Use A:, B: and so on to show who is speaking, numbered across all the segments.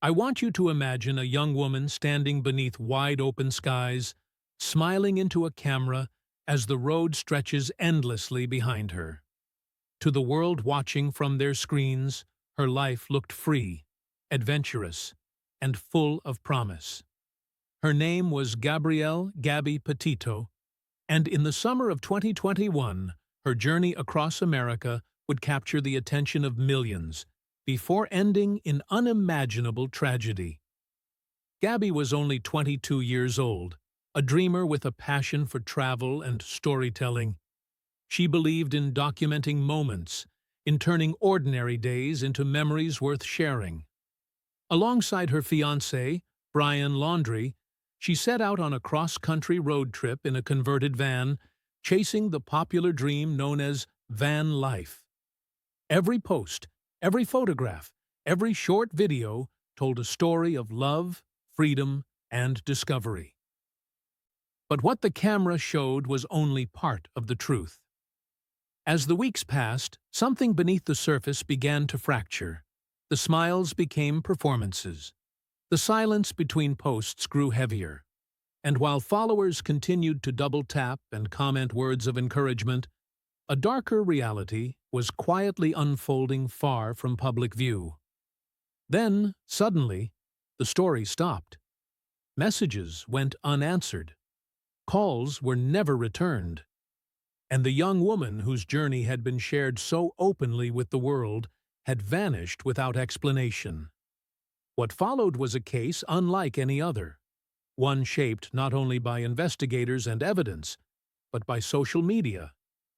A: I want you to imagine a young woman standing beneath wide-open skies, smiling into a camera as the road stretches endlessly behind her. To the world watching from their screens, her life looked free, adventurous, and full of promise. Her name was Gabrielle "Gabby" Petito, and in the summer of 2021, her journey across America would capture the attention of millions, before ending in unimaginable tragedy. Gabby was only 22 years old, a dreamer with a passion for travel and storytelling. She believed in documenting moments, in turning ordinary days into memories worth sharing. Alongside her fiancé, Brian Laundrie, she set out on a cross-country road trip in a converted van, chasing the popular dream known as van life. Every post, every photograph, every short video told a story of love, freedom, and discovery. But what the camera showed was only part of the truth. As the weeks passed, something beneath the surface began to fracture. The smiles became performances. The silence between posts grew heavier. And while followers continued to double-tap and comment words of encouragement, a darker reality was quietly unfolding far from public view. Then, suddenly, the story stopped. Messages went unanswered. Calls were never returned. And the young woman whose journey had been shared so openly with the world had vanished without explanation. What followed was a case unlike any other, one shaped not only by investigators and evidence, but by social media,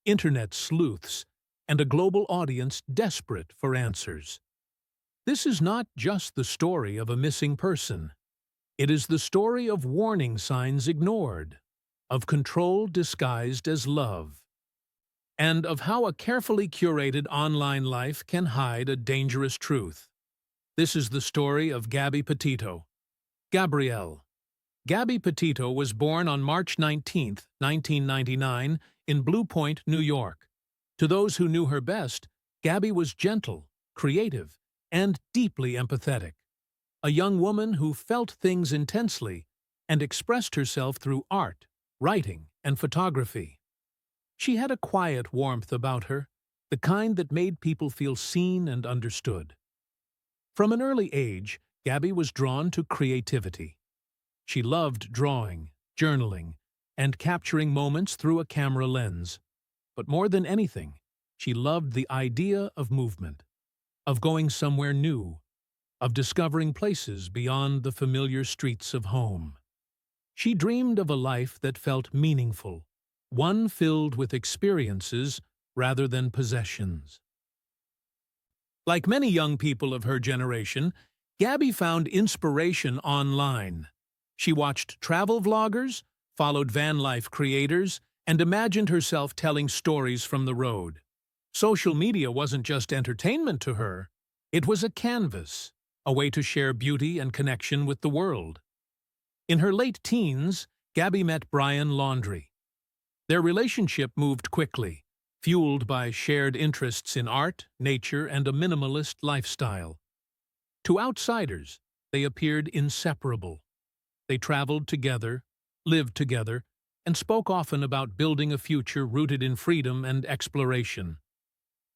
A: internet sleuths, and a global audience desperate for answers. This is not just the story of a missing person. It is the story of warning signs ignored, of control disguised as love, and of how a carefully curated online life can hide a dangerous truth. This is the story of Gabby Petito. Gabrielle. Gabby Petito was born on March 19, 1999, in Blue Point, New York. To those who knew her best, Gabby was gentle, creative, and deeply empathetic. A young woman who felt things intensely and expressed herself through art, writing, and photography. She had a quiet warmth about her, the kind that made people feel seen and understood. From an early age, Gabby was drawn to creativity. She loved drawing, journaling, and capturing moments through a camera lens. But more than anything, she loved the idea of movement, of going somewhere new, of discovering places beyond the familiar streets of home. She dreamed of a life that felt meaningful, one filled with experiences rather than possessions. Like many young people of her generation, Gabby found inspiration online. She watched travel vloggers, followed van life creators, and imagined herself telling stories from the road. Social media wasn't just entertainment to her, it was a canvas, a way to share beauty and connection with the world. In her late teens, Gabby met Brian Laundrie. Their relationship moved quickly, fueled by shared interests in art, nature, and a minimalist lifestyle. To outsiders, they appeared inseparable. They traveled together, lived together, and spoke often about building a future rooted in freedom and exploration.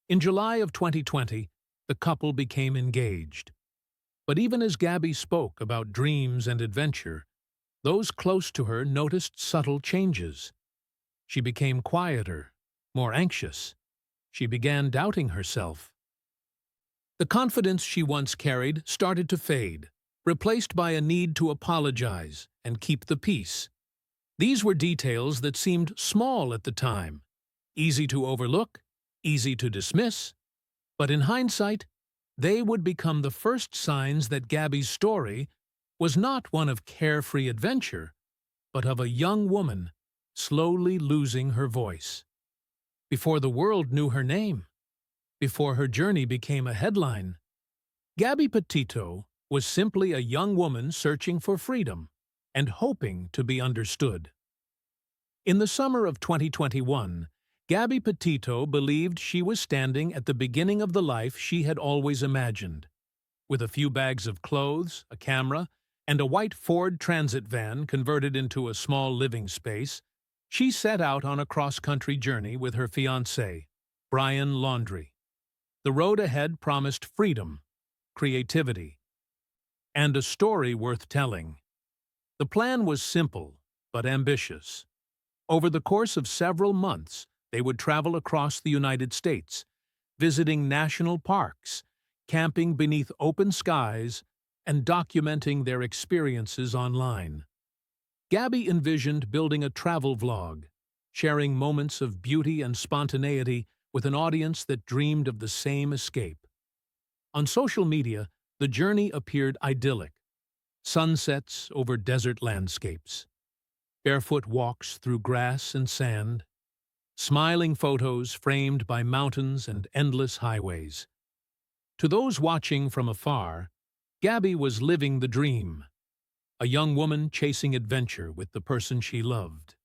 A: In July of 2020, the couple became engaged. But even as Gabby spoke about dreams and adventure, those close to her noticed subtle changes. She became quieter, more anxious. She began doubting herself. The confidence she once carried started to fade, replaced by a need to apologize and keep the peace. These were details that seemed small at the time, easy to overlook, easy to dismiss, but in hindsight, they would become the first signs that Gabby's story was not one of carefree adventure, but of a young woman slowly losing her voice. Before the world knew her name, before her journey became a headline, Gabby Petito was simply a young woman searching for freedom and hoping to be understood. In the summer of 2021, Gabby Petito believed she was standing at the beginning of the life she had always imagined. With a few bags of clothes, a camera, and a white Ford Transit van converted into a small living space, she set out on a cross-country journey with her fiancé, Brian Laundrie. The road ahead promised freedom, creativity, and a story worth telling. The plan was simple, but ambitious. Over the course of several months, they would travel across the United States, visiting national parks, camping beneath open skies, and documenting their experiences online. Gabby envisioned building a travel vlog, sharing moments of beauty and spontaneity with an audience that dreamed of the same escape. On social media, the journey appeared idyllic. Sunsets over desert landscapes, barefoot walks through grass and sand, smiling photos framed by mountains and endless highways. To those watching from afar, Gabby was living the dream, a young woman chasing adventure with the person she loved.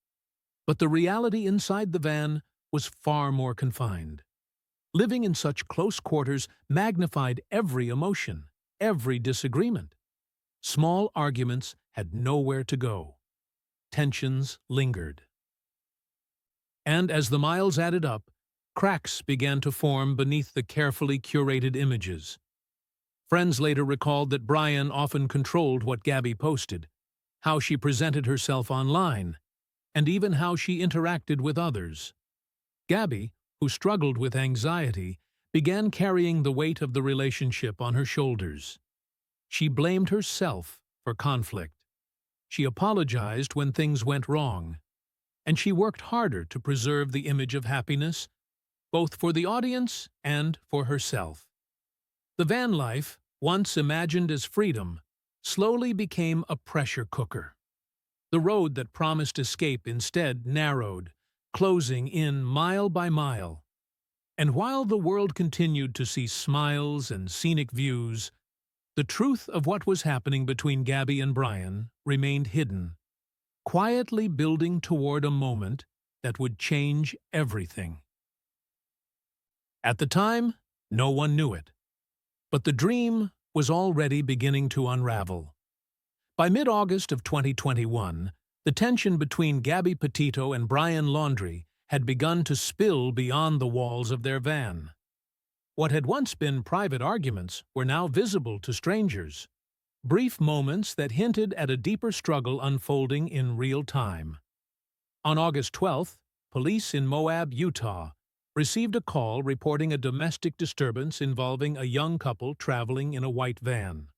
A: But the reality inside the van was far more confined. Living in such close quarters magnified every emotion, every disagreement. Small arguments had nowhere to go. Tensions lingered. And as the miles added up, cracks began to form beneath the carefully curated images. Friends later recalled that Brian often controlled what Gabby posted, how she presented herself online, and even how she interacted with others. Gabby, who struggled with anxiety, began carrying the weight of the relationship on her shoulders. She blamed herself for conflict. She apologized when things went wrong, and she worked harder to preserve the image of happiness, both for the audience and for herself. The van life, once imagined as freedom, slowly became a pressure cooker. The road that promised escape instead narrowed, closing in mile by mile. And while the world continued to see smiles and scenic views, the truth of what was happening between Gabby and Brian remained hidden, quietly building toward a moment that would change everything. At the time, no one knew it. But the dream was already beginning to unravel. By mid-August of 2021, the tension between Gabby Petito and Brian Laundrie had begun to spill beyond the walls of their van. What had once been private arguments were now visible to strangers, brief moments that hinted at a deeper struggle unfolding in real time. On August 12th, police in Moab, Utah, received a call reporting a domestic disturbance involving a young couple traveling in a white van.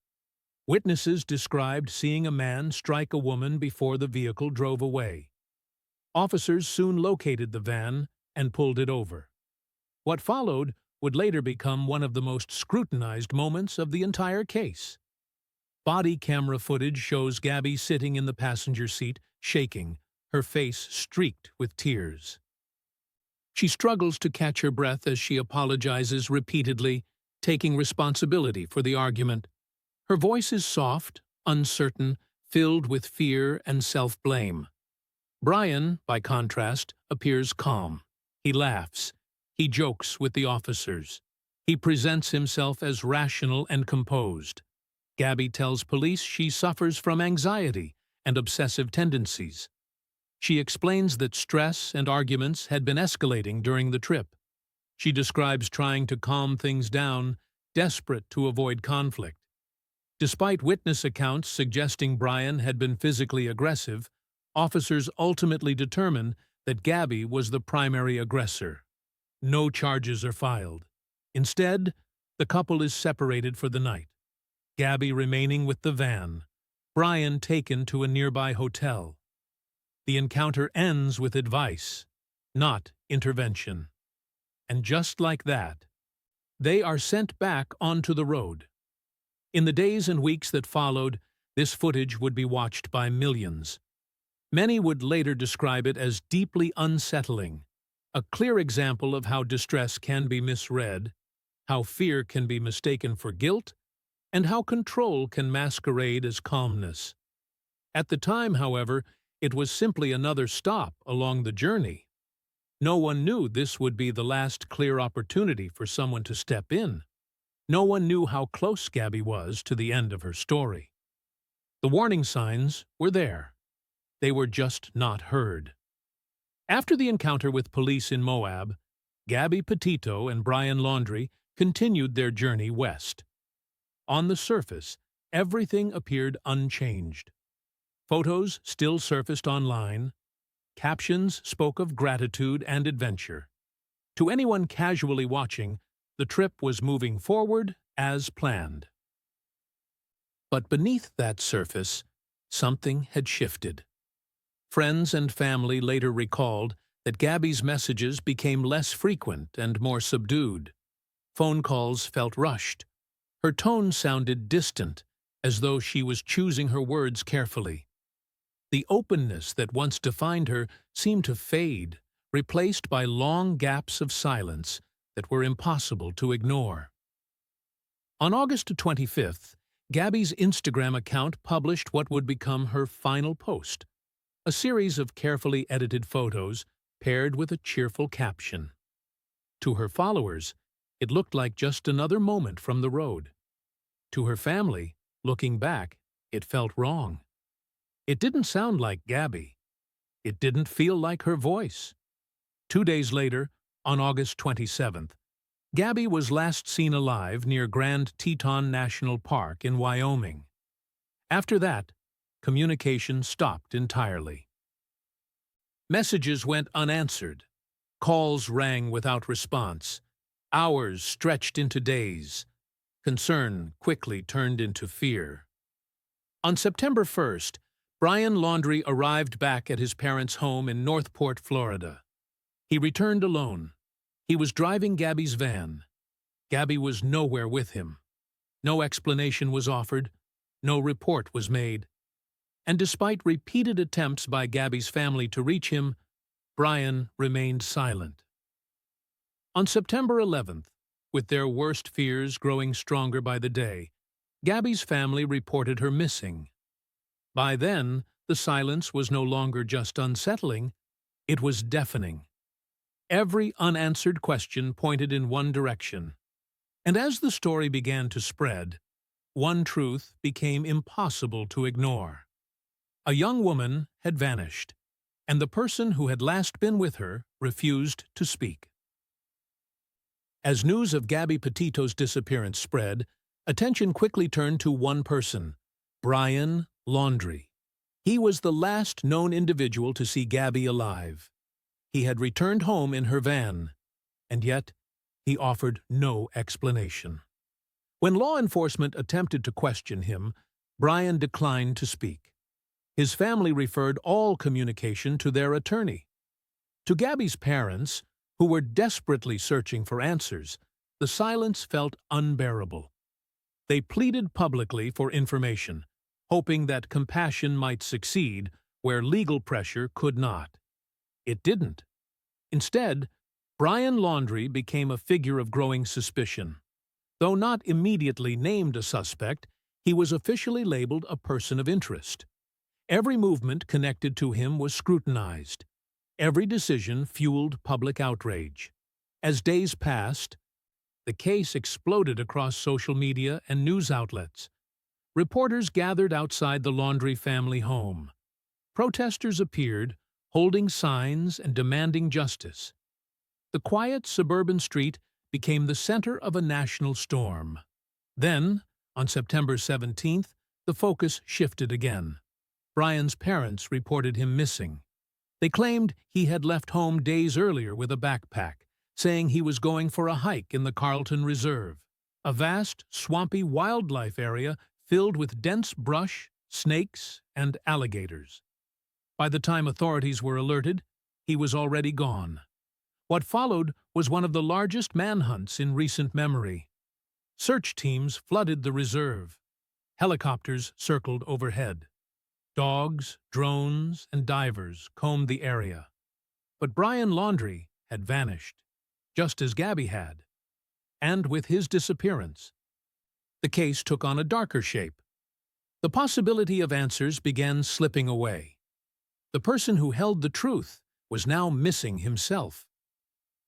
A: Witnesses described seeing a man strike a woman before the vehicle drove away. Officers soon located the van and pulled it over. What followed would later become one of the most scrutinized moments of the entire case. Body camera footage shows Gabby sitting in the passenger seat, shaking, her face streaked with tears. She struggles to catch her breath as she apologizes repeatedly, taking responsibility for the argument. Her voice is soft, uncertain, filled with fear and self-blame. Brian, by contrast, appears calm. He laughs. He jokes with the officers. He presents himself as rational and composed. Gabby tells police she suffers from anxiety and obsessive tendencies. She explains that stress and arguments had been escalating during the trip. She describes trying to calm things down, desperate to avoid conflict. Despite witness accounts suggesting Brian had been physically aggressive, officers ultimately determined that Gabby was the primary aggressor. No charges are filed. Instead, the couple is separated for the night, Gabby remaining with the van, Brian taken to a nearby hotel. The encounter ends with advice, not intervention. And just like that, they are sent back onto the road. In the days and weeks that followed, this footage would be watched by millions. Many would later describe it as deeply unsettling, a clear example of how distress can be misread, how fear can be mistaken for guilt, and how control can masquerade as calmness. At the time, however, it was simply another stop along the journey. No one knew this would be the last clear opportunity for someone to step in. No one knew how close Gabby was to the end of her story. The warning signs were there. They were just not heard. After the encounter with police in Moab, Gabby Petito and Brian Laundrie continued their journey west. On the surface, everything appeared unchanged. Photos still surfaced online. Captions spoke of gratitude and adventure. To anyone casually watching, the trip was moving forward as planned. But beneath that surface, something had shifted. Friends and family later recalled that Gabby's messages became less frequent and more subdued. Phone calls felt rushed. Her tone sounded distant, as though she was choosing her words carefully. The openness that once defined her seemed to fade, replaced by long gaps of silence that were impossible to ignore. On August 25th, Gabby's Instagram account published what would become her final post, a series of carefully edited photos paired with a cheerful caption. To her followers, it looked like just another moment from the road. To her family, looking back, it felt wrong. It didn't sound like Gabby. It didn't feel like her voice. 2 days later, on August 27th, Gabby was last seen alive near Grand Teton National Park in Wyoming. After that, communication stopped entirely. Messages went unanswered. Calls rang without response. Hours stretched into days. Concern quickly turned into fear. On September 1st, Brian Laundrie arrived back at his parents' home in Northport, Florida. He returned alone. He was driving Gabby's van. Gabby was nowhere with him. No explanation was offered. No report was made. And despite repeated attempts by Gabby's family to reach him, Brian remained silent. On September 11th, with their worst fears growing stronger by the day, Gabby's family reported her missing. By then, the silence was no longer just unsettling, it was deafening. Every unanswered question pointed in one direction. And as the story began to spread, one truth became impossible to ignore. A young woman had vanished, and the person who had last been with her refused to speak. As news of Gabby Petito's disappearance spread, attention quickly turned to one person, Brian Laundrie. He was the last known individual to see Gabby alive. He had returned home in her van, and yet he offered no explanation. When law enforcement attempted to question him, Brian declined to speak. His family referred all communication to their attorney. To Gabby's parents, who were desperately searching for answers, the silence felt unbearable. They pleaded publicly for information, hoping that compassion might succeed where legal pressure could not. It didn't. Instead, Brian Laundrie became a figure of growing suspicion. Though not immediately named a suspect, he was officially labeled a person of interest. Every movement connected to him was scrutinized. Every decision fueled public outrage. As days passed, the case exploded across social media and news outlets. Reporters gathered outside the Laundrie family home. Protesters appeared, holding signs and demanding justice. The quiet suburban street became the center of a national storm. Then, on September 17th, the focus shifted again. Brian's parents reported him missing. They claimed he had left home days earlier with a backpack, saying he was going for a hike in the Carlton Reserve, a vast, swampy wildlife area filled with dense brush, snakes, and alligators. By the time authorities were alerted, he was already gone. What followed was one of the largest manhunts in recent memory. Search teams flooded the reserve. Helicopters circled overhead. Dogs, drones, and divers combed the area. But Brian Laundrie had vanished, just as Gabby had. And with his disappearance, the case took on a darker shape. The possibility of answers began slipping away. The person who held the truth was now missing himself.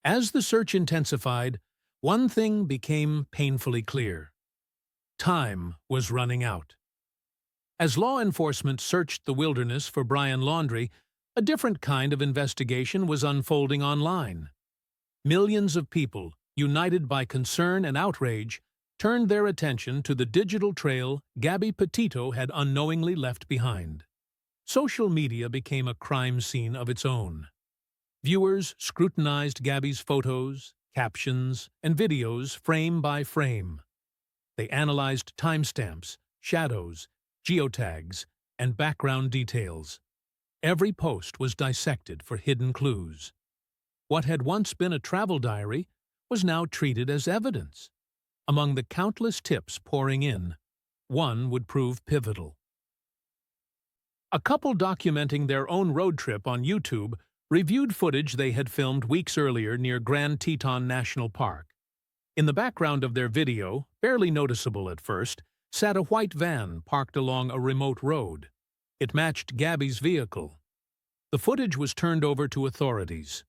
A: As the search intensified, One thing became painfully clear. Time was running out. As law enforcement searched the wilderness for Brian Laundrie, a different kind of investigation was unfolding online. Millions of people, united by concern and outrage, turned their attention to the digital trail Gabby Petito had unknowingly left behind. Social media became a crime scene of its own. Viewers scrutinized Gabby's photos, captions, and videos frame by frame. They analyzed timestamps, shadows, geotags, and background details. Every post was dissected for hidden clues. What had once been a travel diary was now treated as evidence. Among the countless tips pouring in, one would prove pivotal. A couple documenting their own road trip on YouTube reviewed footage they had filmed weeks earlier near Grand Teton National Park. In the background of their video, barely noticeable at first, sat a white van parked along a remote road. It matched Gabby's vehicle. The footage was turned over to authorities.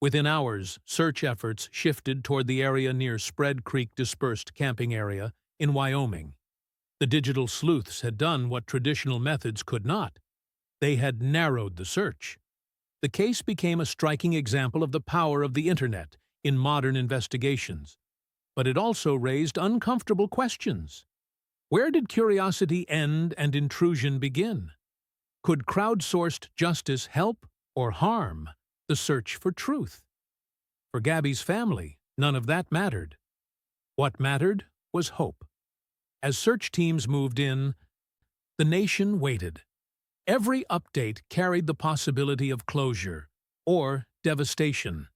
A: Within hours, search efforts shifted toward the area near Spread Creek Dispersed Camping Area in Wyoming. The digital sleuths had done what traditional methods could not. They had narrowed the search. The case became a striking example of the power of the Internet in modern investigations. But it also raised uncomfortable questions. Where did curiosity end and intrusion begin? Could crowdsourced justice help or harm the search for truth? For Gabby's family, none of that mattered. What mattered was hope. As search teams moved in, the nation waited. Every update carried the possibility of closure or devastation.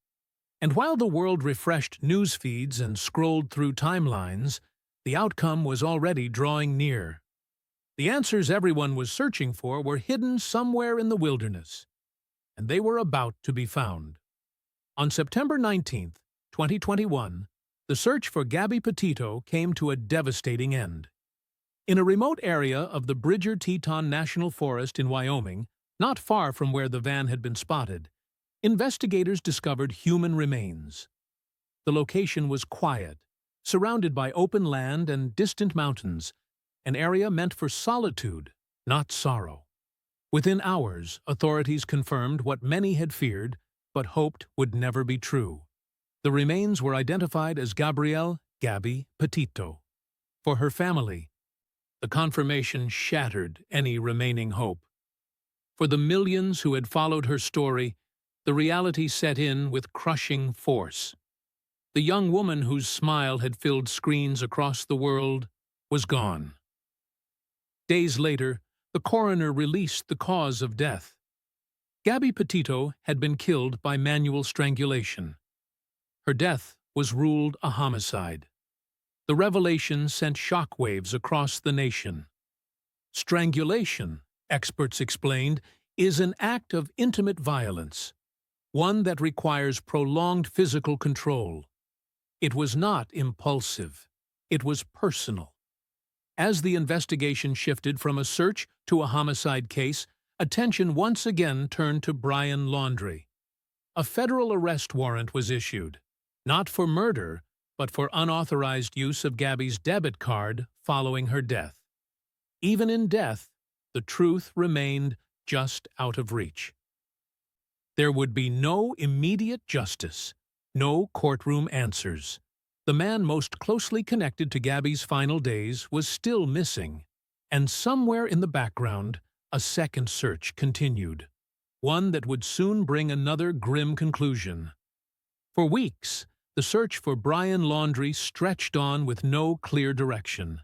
A: And while the world refreshed news feeds and scrolled through timelines, the outcome was already drawing near. The answers everyone was searching for were hidden somewhere in the wilderness, and they were about to be found. On September 19, 2021, the search for Gabby Petito came to a devastating end. In a remote area of the Bridger-Teton National Forest in Wyoming, not far from where the van had been spotted, investigators discovered human remains. The location was quiet, surrounded by open land and distant mountains, an area meant for solitude, not sorrow. Within hours, authorities confirmed what many had feared but hoped would never be true. The remains were identified as Gabrielle "Gabby" Petito. For her family, the confirmation shattered any remaining hope. For the millions who had followed her story, the reality set in with crushing force. The young woman whose smile had filled screens across the world was gone. Days later, the coroner released the cause of death. Gabby Petito had been killed by manual strangulation. Her death was ruled a homicide. The revelation sent shockwaves across the nation. Strangulation, experts explained, is an act of intimate violence, one that requires prolonged physical control. It was not impulsive. It was personal. As the investigation shifted from a search to a homicide case, attention once again turned to Brian Laundrie. A federal arrest warrant was issued, not for murder, but for unauthorized use of Gabby's debit card following her death. Even in death, the truth remained just out of reach. There would be no immediate justice, no courtroom answers. The man most closely connected to Gabby's final days was still missing, and somewhere in the background, a second search continued, one that would soon bring another grim conclusion. For weeks, the search for Brian Laundrie stretched on with no clear direction.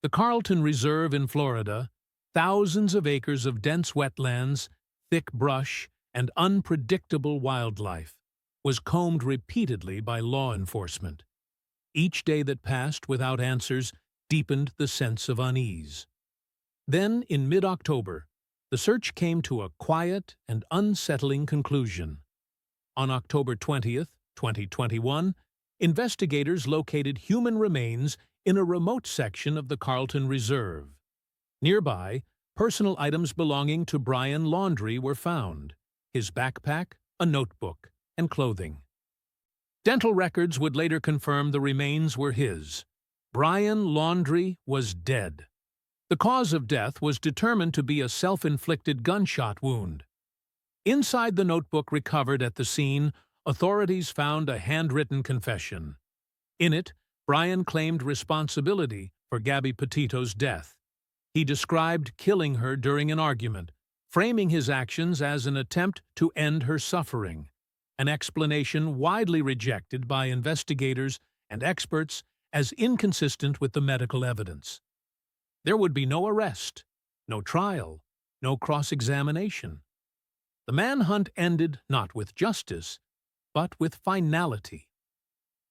A: The Carlton Reserve in Florida, thousands of acres of dense wetlands, thick brush, and unpredictable wildlife, was combed repeatedly by law enforcement. Each day that passed without answers deepened the sense of unease. Then, in mid-October, the search came to a quiet and unsettling conclusion. On October 20th, 2021, investigators located human remains in a remote section of the Carlton Reserve. Nearby, personal items belonging to Brian Laundrie were found: his backpack, a notebook, and clothing. Dental records would later confirm the remains were his. Brian Laundrie was dead. The cause of death was determined to be a self-inflicted gunshot wound. Inside the notebook recovered at the scene, authorities found a handwritten confession. In it, Brian claimed responsibility for Gabby Petito's death. He described killing her during an argument, framing his actions as an attempt to end her suffering, an explanation widely rejected by investigators and experts as inconsistent with the medical evidence. There would be no arrest, no trial, no cross-examination. The manhunt ended not with justice, but with finality.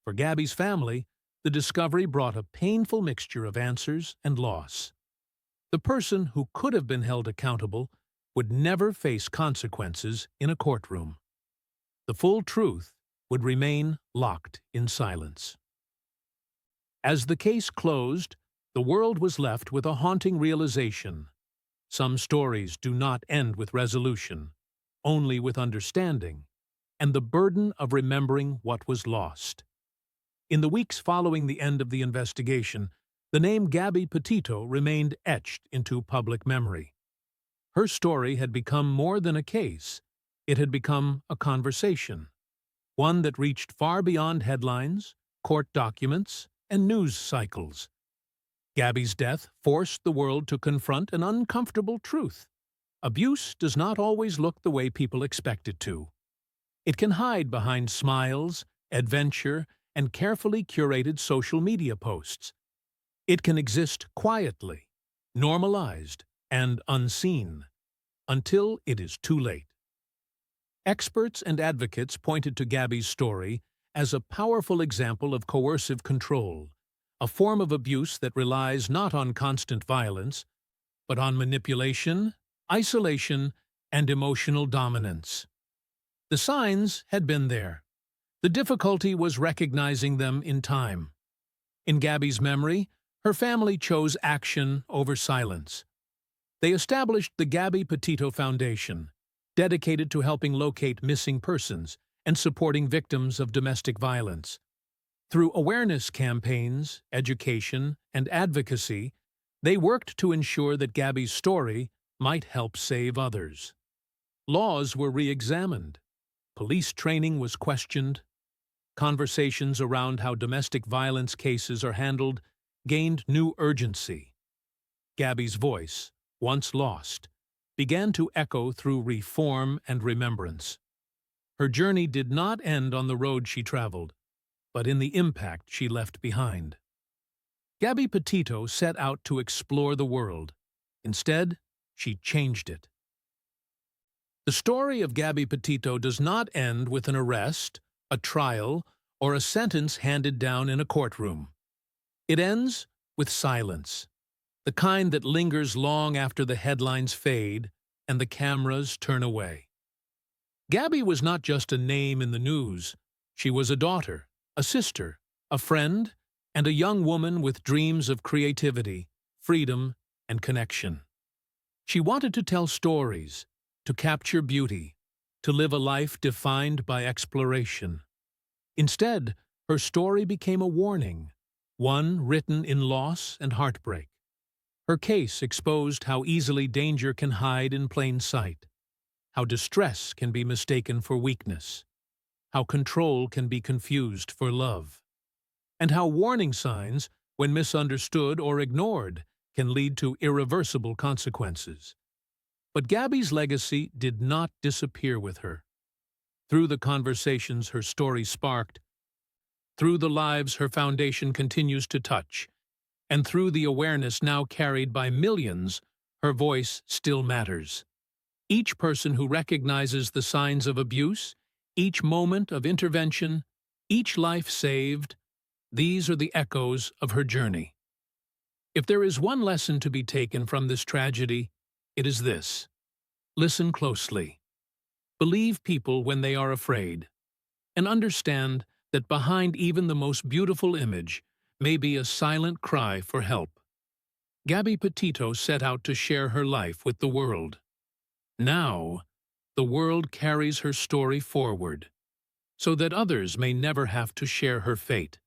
A: For Gabby's family, the discovery brought a painful mixture of answers and loss. The person who could have been held accountable would never face consequences in a courtroom. The full truth would remain locked in silence. As the case closed, the world was left with a haunting realization. Some stories do not end with resolution, only with understanding, and the burden of remembering what was lost. In the weeks following the end of the investigation, the name Gabby Petito remained etched into public memory. Her story had become more than a case. It had become a conversation, one that reached far beyond headlines, court documents, and news cycles. Gabby's death forced the world to confront an uncomfortable truth. Abuse does not always look the way people expect it to. It can hide behind smiles, adventure, and carefully curated social media posts. It can exist quietly, normalized, and unseen, until it is too late. Experts and advocates pointed to Gabby's story as a powerful example of coercive control, a form of abuse that relies not on constant violence, but on manipulation, isolation, and emotional dominance. The signs had been there. The difficulty was recognizing them in time. In Gabby's memory, her family chose action over silence. They established the Gabby Petito Foundation, dedicated to helping locate missing persons and supporting victims of domestic violence. Through awareness campaigns, education, and advocacy, they worked to ensure that Gabby's story might help save others. Laws were re-examined. Police training was questioned. Conversations around how domestic violence cases are handled gained new urgency. Gabby's voice, once lost, began to echo through reform and remembrance. Her journey did not end on the road she traveled, but in the impact she left behind. Gabby Petito set out to explore the world. Instead, she changed it. The story of Gabby Petito does not end with an arrest, a trial, or a sentence handed down in a courtroom. It ends with silence, the kind that lingers long after the headlines fade and the cameras turn away. Gabby was not just a name in the news. She was a daughter, a sister, a friend, and a young woman with dreams of creativity, freedom, and connection. She wanted to tell stories, to capture beauty, to live a life defined by exploration. Instead, her story became a warning, one written in loss and heartbreak. Her case exposed how easily danger can hide in plain sight, how distress can be mistaken for weakness, how control can be confused for love, and how warning signs, when misunderstood or ignored, can lead to irreversible consequences. But Gabby's legacy did not disappear with her. Through the conversations her story sparked, through the lives her foundation continues to touch, and through the awareness now carried by millions, her voice still matters. Each person who recognizes the signs of abuse, each moment of intervention, each life saved, these are the echoes of her journey. If there is one lesson to be taken from this tragedy, it is this: listen closely. Believe people when they are afraid, and understand that behind even the most beautiful image may be a silent cry for help. Gabby Petito set out to share her life with the world. Now, the world carries her story forward. so that others may never have to share her fate.